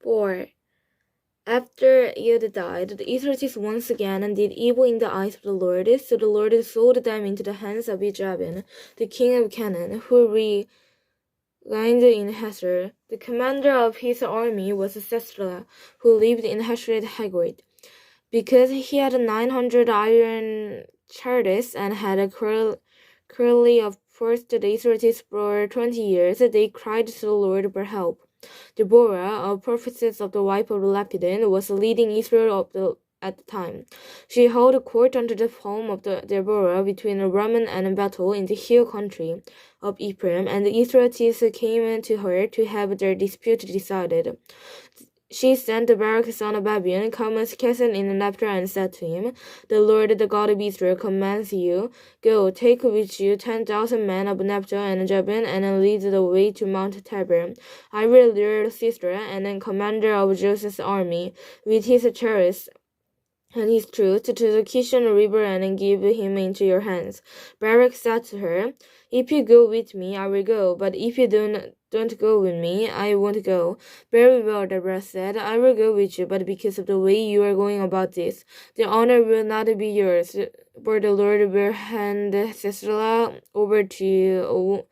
4. After Ehud died, the Israelites once again did evil in the eyes of the Lord, so the Lord sold them into the hands of Jabin, the king of Canaan, who reigned in Hazor. The commander of his army was Sisera, who lived in Hazor-Haggoid. Because he had 900 iron chariots and had a curly of forced the Israelites for 20 years, they cried to the Lord for help. Deborah, a prophetess of the wife of Lapidin, was leading Israel at the time. She held court under the palm of Deborah between Ramon and Bethel in the hill country of Ephraim, and the Israelites came to her to have their dispute decided. She sent Barak son of Abian, Carmel's cousin in Naphtali, and said to him, The Lord, the God of Israel, commands you, Go, take with you 10,000 men of Naphtali and Jabin, and lead the way to Mount Tabor. I will lure Sisera, and then commander of Joseph's army, with his chariots and his troops to the Kishon River and give him into your hands. Barak said to her, If you go with me, I will go, but if you don't go with me, I won't go. Very well, Deborah said, I will go with you, but because of the way you are going about this, the honor will not be yours, for the Lord will hand Sisera over to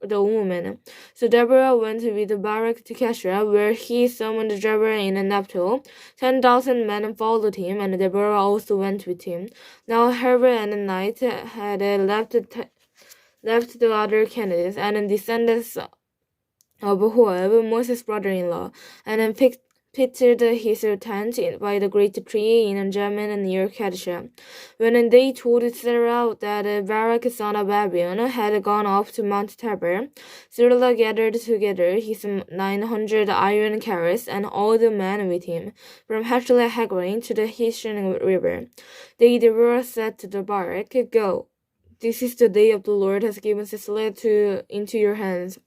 the woman. So Deborah went with Barak to Kesha, where he summoned Deborah in Naphtali. 10,000 men followed him, and Deborah also went with him. Now Heber and Knight had left the other candidates and descendants of Joab, Moses' brother-in-law, and pitched his tent by the great tree in Jamin near Kadesha. When they told Sarah that Barak son of Abion had gone off to Mount Tabor, Sarah gathered together his 900 iron chariots and all the men with him, from Hazor-Haggoid to the Kishon River. Deborah said to Barak, Go, this is the day of the Lord has given Sisera into your hands.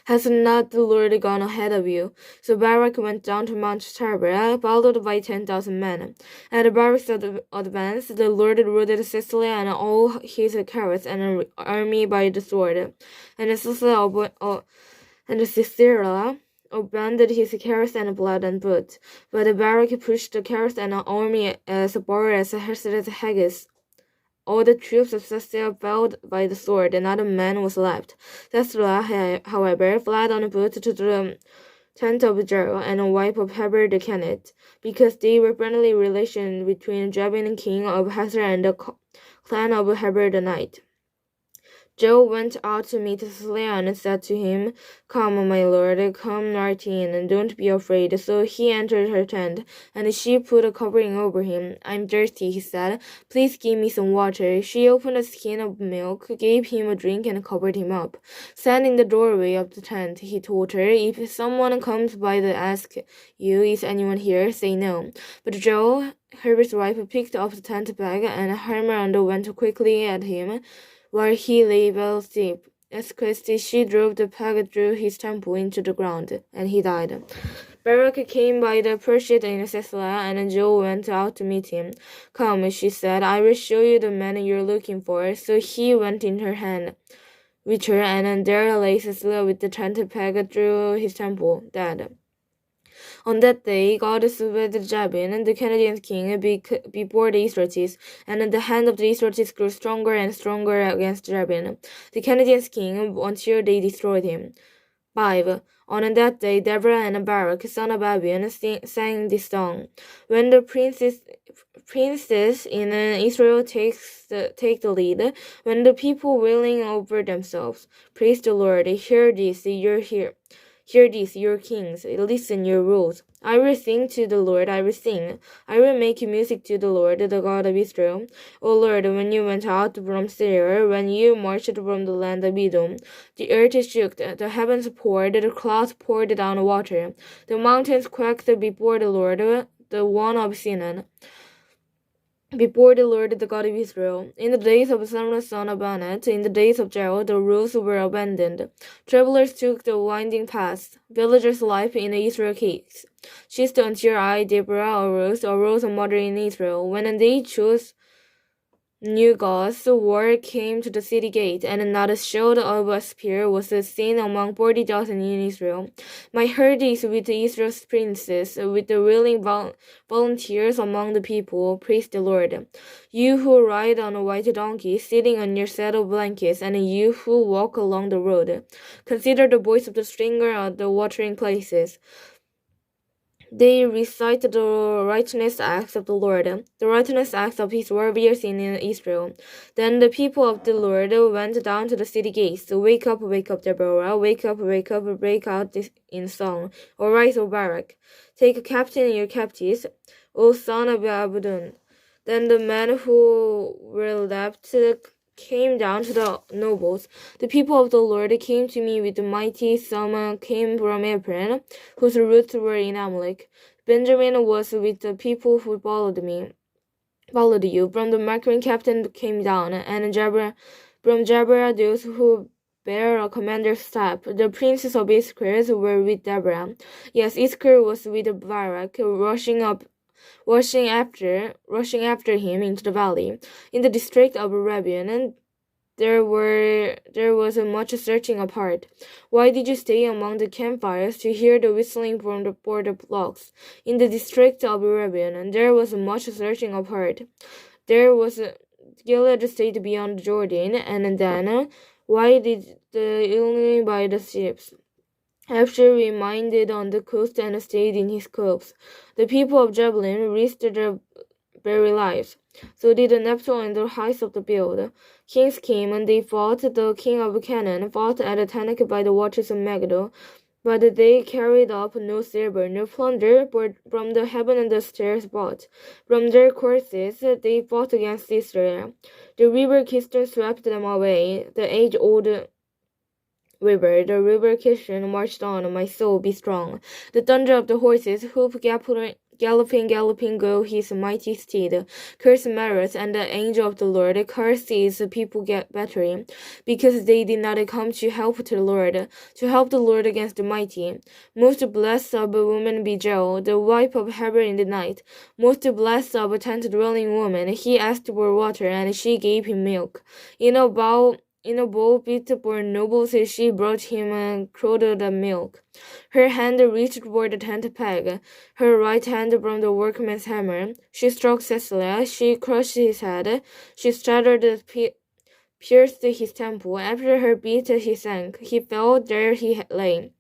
Has not the Lord gone ahead of you? So Barak went down to Mount Tabor, followed by 10,000 men. At Barak's advance, the Lord ruled Sisera and all his chariots and army by the sword. And Sisera abandoned his chariots and blood and foot. But Barak pushed the chariots and army as far as Hazor-Haggoid. All the troops of Sisera fell by the sword, and not a man was left. Sisera, however, fled on foot to the tent of Jael and wife of Heber the Kenite, because they were friendly relations between Jabin king of Hazor and the clan of Heber the Kenite. Jael went out to meet Sisera and said to him, Come, my lord, come right in, and don't be afraid. So he entered her tent, and she put a covering over him. I'm thirsty, he said. Please give me some water. She opened a skin of milk, gave him a drink, and covered him up. Standing in the doorway of the tent, he told her, If someone comes by to ask you, Is anyone here? Say no. But Jael, Heber's wife, picked up the tent bag, and Hermer went quickly at him, while he lay well asleep. As quickly she drove the peg through his temple into the ground, and he died. Barak came by the pursuit in Sisera, and Jael went out to meet him. Come, she said, I will show you the man you're looking for. So he went in her hand with her, and there lay Sisera with the tent peg through his temple, dead. On that day, God subdued Jabin, the Canaanite king, before the Israelites, and the hand of the Israelites grew stronger and stronger against Jabin, the Canaanite king, until they destroyed him. 5. On that day, Deborah and Barak, son of Abian, sang this song. When the princes in Israel take the lead, when the people wailing over themselves, praise the Lord. Hear this, Hear this, your kings, listen, your rules. I will sing to the Lord, I will sing. I will make music to the Lord, the God of Israel. O Lord, when you went out from Seir, when you marched from the land of Edom, the earth shook, the heavens poured, the clouds poured down water. The mountains quaked before the Lord, the one of Sinan. Before the Lord, the God of Israel. In the days of Solomon son of Anet, in the days of Jael, the roads were abandoned. Travelers took the winding paths. Villagers' life in Israel ceased until I, Deborah, arose a mother in Israel. When they chose new gods, war came to the city gate, and not a shield of a spear was seen among 40,000 in Israel. My heart is with Israel's princes, with the willing volunteers among the people. Praise the Lord. You who ride on a white donkey, sitting on your saddle blankets, and you who walk along the road. Consider the voice of the stringer at the watering places. They recite the righteous acts of the Lord, the righteous acts of his warriors in Israel. Then the people of the Lord went down to the city gates. Wake up, Deborah. Wake up, break out in song. Arise, O Barak. Take captain your captives, O son of Abdon. Then the men who were left came down to the nobles. The people of the Lord came to me with the mighty. Some came from Ephraim, whose roots were in Amalek. Benjamin was with the people who followed you. From the Machir captain came down, and from Jabra those who bear a commander's staff. The princes of Issachar were with Deborah. Yes, Issachar was with Barak, rushing after him into the valley. In the district of Rabian, there was much searching apart. Why did you stay among the campfires to hear the whistling for the flocks? In the district of Rabian, there was much searching apart. There was Gilead stayed beyond Jordan, and then why did the Illinois by the ships? After we minded on the coast and stayed in his coves, the people of Jebulun risked their very lives. So did Naphtali and the heights of the field. Kings came and they fought. The king of Canaan fought at Tanakh by the waters of Megiddo. But they carried up no silver, no plunder, but from the heaven and the stairs bought. From their courses they fought against Israel. The river Kishon swept them away. The age-old river, the river Kishon marched on. My soul, be strong. The thunder of the horses, hoof galloping go his mighty steed. Curse Meroth and the angel of the Lord. Curse his people get battery, because they did not come to help the Lord against the mighty. Most blessed of a woman be Joel, the wife of Heber in the night. Most blessed of a tent-dwelling woman. He asked for water, and she gave him milk. In a bowl fit for nobles, she brought him a curdled milk. Her hand reached for the tent peg, her right hand from the workman's hammer. She struck Cecilia, she crushed his head, she pierced his temple. After her beat he sank, he fell, there he lay.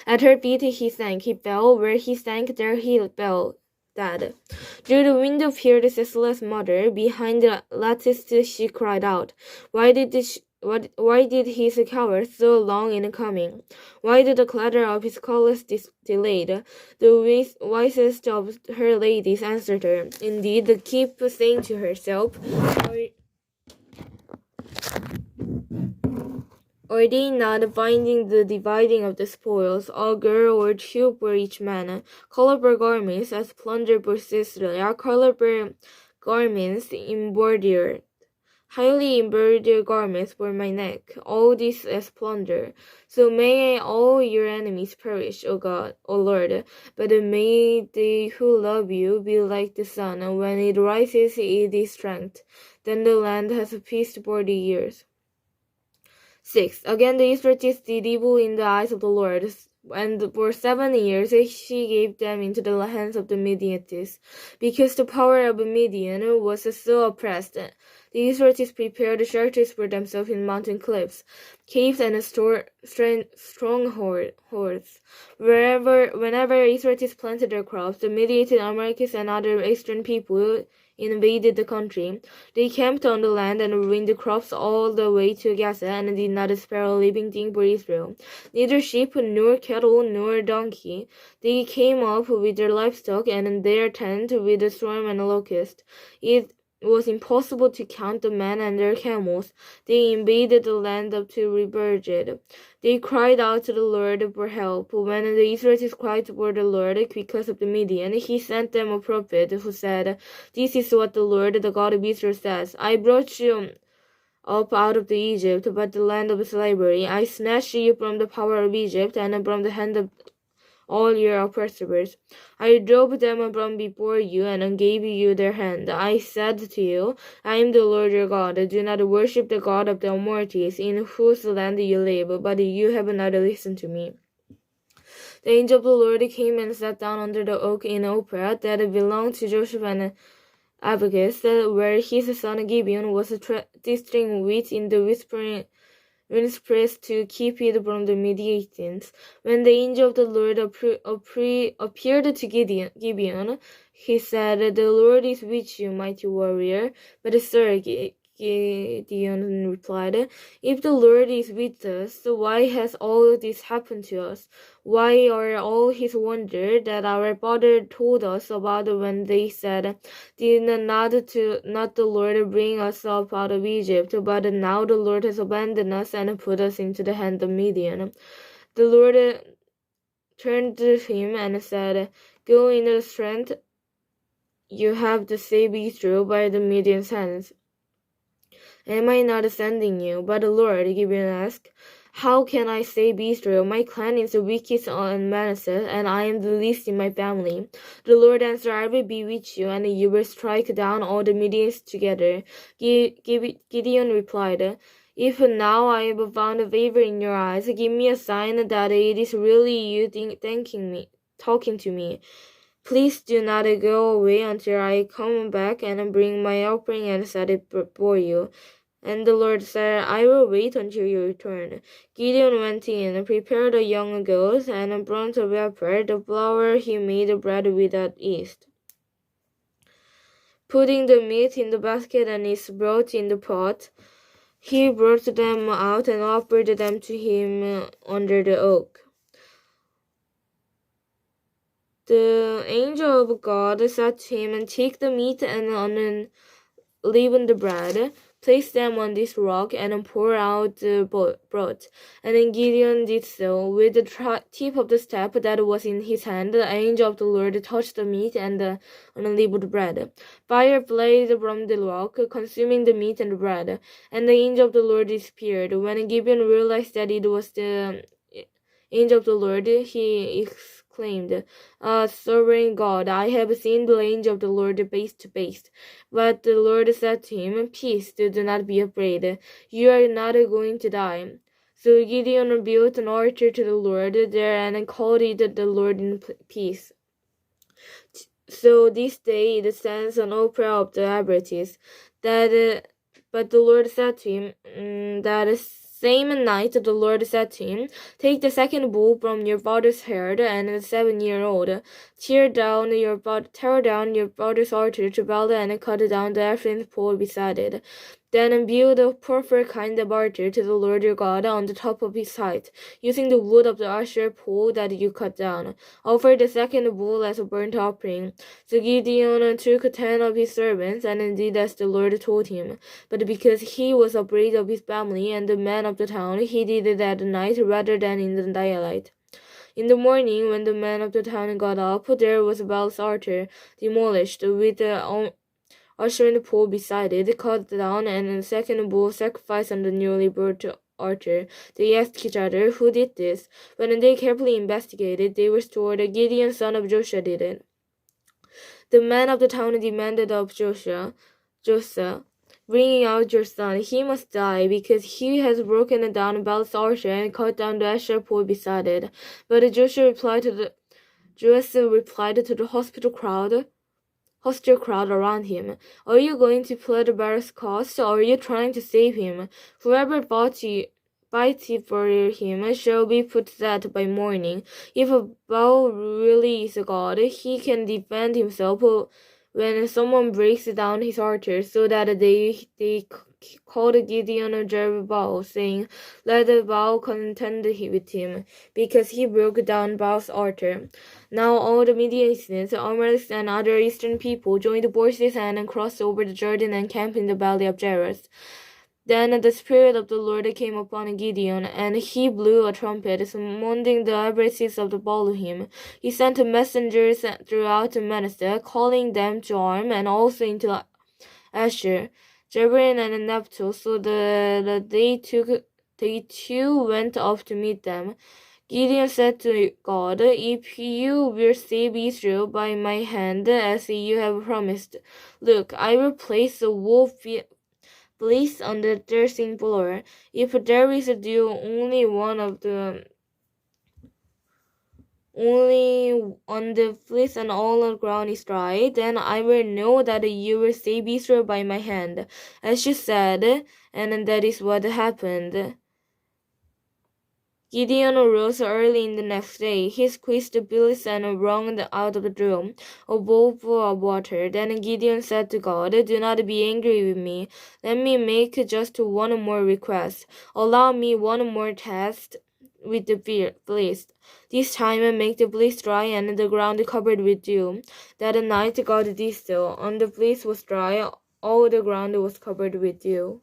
At her beat he sank, he fell, where he sank, there he fell. Dead. Through the window peered Cecilia's mother. Behind the lattice she cried out, Why did he cower so long in coming? Why did the clatter of his cutlass delayed? The wisest of her ladies answered her. Indeed, keep saying to herself, Are they not finding the dividing of the spoils, a girl or two for each man, colorful garments as plunder for Sicily, colorful garments embroidered, highly embroidered garments for my neck, all this as plunder. So may all your enemies perish, O God, O Lord, but may they who love you be like the sun, and when it rises it is strength. Then the land has peace for the years. 6. Again the Israelites did evil in the eyes of the Lord, and for 7 years he gave them into the hands of the Midianites, because the power of Midian was so oppressed. The Israelites prepared shelters for themselves in mountain cliffs, caves, and strongholds. Whenever Israelites planted their crops, the Midianites, Amalekites, and other eastern people invaded the country. They camped on the land and ruined the crops all the way to Gaza, and did not spare a living thing for Israel, neither sheep, nor cattle, nor donkey. They came up with their livestock and their tent with the storm and locust. It was impossible to count the men and their camels. They invaded the land up to Rebirgid. They cried out to the Lord for help. When the Israelites cried for the Lord because of the Midian, he sent them a prophet who said, This is what the Lord, the God of Israel, says. I brought you up out of Egypt, but the land of slavery. I snatched you from the power of Egypt and from the hand of all your oppressors. I drove them from before you and gave you their hand. I said to you, I am the Lord your God. Do not worship the God of the Amorites, in whose land you live, but you have not listened to me. The angel of the Lord came and sat down under the oak in Ophrah that belonged to Joseph and Abigail, where his son Gibeon was distilling wheat in the winepress to keep it from the Midianites. When the angel of the Lord appeared to Gibeon, he said, "The Lord is with you, mighty warrior." But sir, Gideon replied, "If the Lord is with us, why has all this happened to us? Why are all his wonders that our father told us about when they said, Did not the Lord bring us up out of Egypt, but now the Lord has abandoned us and put us into the hand of Midian?" The Lord turned to him and said, "Go in the strength you have to save Israel by the Midian's hands. Am I not sending you?" But the Lord, Gibeon asked, "How can I save Israel? My clan is the weakest in Manasseh, and I am the least in my family." The Lord answered, "I will be with you, and you will strike down all the Midianites together." Gideon replied, "If now I have found favor in your eyes, give me a sign that it is really you talking to me. Please do not go away until I come back and bring my offering and set it before you." And the Lord said, "I will wait until you return." Gideon went in, prepared a young goat, and burnt a pepper, the flour he made bread without yeast. Putting the meat in the basket and its broth in the pot, he brought them out and offered them to him under the oak. The angel of God said to him, "Take the meat and unleavened bread, place them on this rock, and pour out the broth." And then Gideon did so. With the tip of the staff that was in his hand, the angel of the Lord touched the meat and the unleavened bread. Fire blazed from the rock, consuming the meat and the bread, and the angel of the Lord disappeared. When Gideon realized that it was the angel of the Lord, he exclaimed, "Sovereign God, I have seen the angel of the Lord face to face." But the Lord said to him, "Peace, do not be afraid. You are not going to die." So Gideon built an altar to the Lord there and called it the Lord in Peace. So this day it stands an Ophrah of the Abrates. But the Lord said to him, that same night the Lord said to him, "Take the second bull from your father's herd and the 7-year-old. Tear down your father's altar to Baal and cut down the Ephraim pole beside it. Then build a perfect kind of altar to the Lord your God on the top of his height, using the wood of the Asher pole that you cut down. Offer the second bull as a burnt offering." So Gideon took 10 of his servants and did as the Lord told him. But because he was afraid of his family and the men of the town, he did it at night rather than in the daylight. In the morning, when the men of the town got up, there was Baal's altar demolished, with the Asherah pole beside it, cut down, and the second bull sacrificed on the newly built altar. They asked each other, "Who did this?" When they carefully investigated, they were told, "Gideon, son of Joshua, did it." The men of the town demanded of Joshua, "Bring out your son. He must die, because he has broken down Baal's altar and cut down the Asherah pole beside it." But Joshua replied to the hostile crowd around him, "Are you going to plead Baal's cause, or are you trying to save him? Whoever fights for him shall be put to death by morning. If Baal really is a god, he can defend himself when someone breaks down his altar." So that they called Gideon Jerubbaal, saying, "Let Baal contend with him, because he broke down Baal's altar." Now all the Midianites, Amalekites, and other eastern people joined forces and crossed over the Jordan and camped in the valley of Jerusalem. Then the Spirit of the Lord came upon Gideon, and he blew a trumpet, summoning the Abrases of the Baalim. He sent messengers throughout Manasseh, calling them to arm, and also into Asher, Zebulun, and Naphtali. So they too went up to meet them. Gideon said to God, "If you will save Israel by my hand, as you have promised, look, I will place a wool fleece on the threshing floor. If there is dew only only on the fleece and all the ground is dry. Then I will know that you will save Israel by my hand. As she said, and that is what happened. Gideon arose early in the next day. He squeezed the bills and wrung out of the room a bowl full of water. Then Gideon said to God, "Do not be angry with me. Let me make just one more request. Allow me one more test with the fleece. This time make the fleece dry and the ground covered with dew." That night God did so. And the fleece was dry, all the ground was covered with dew.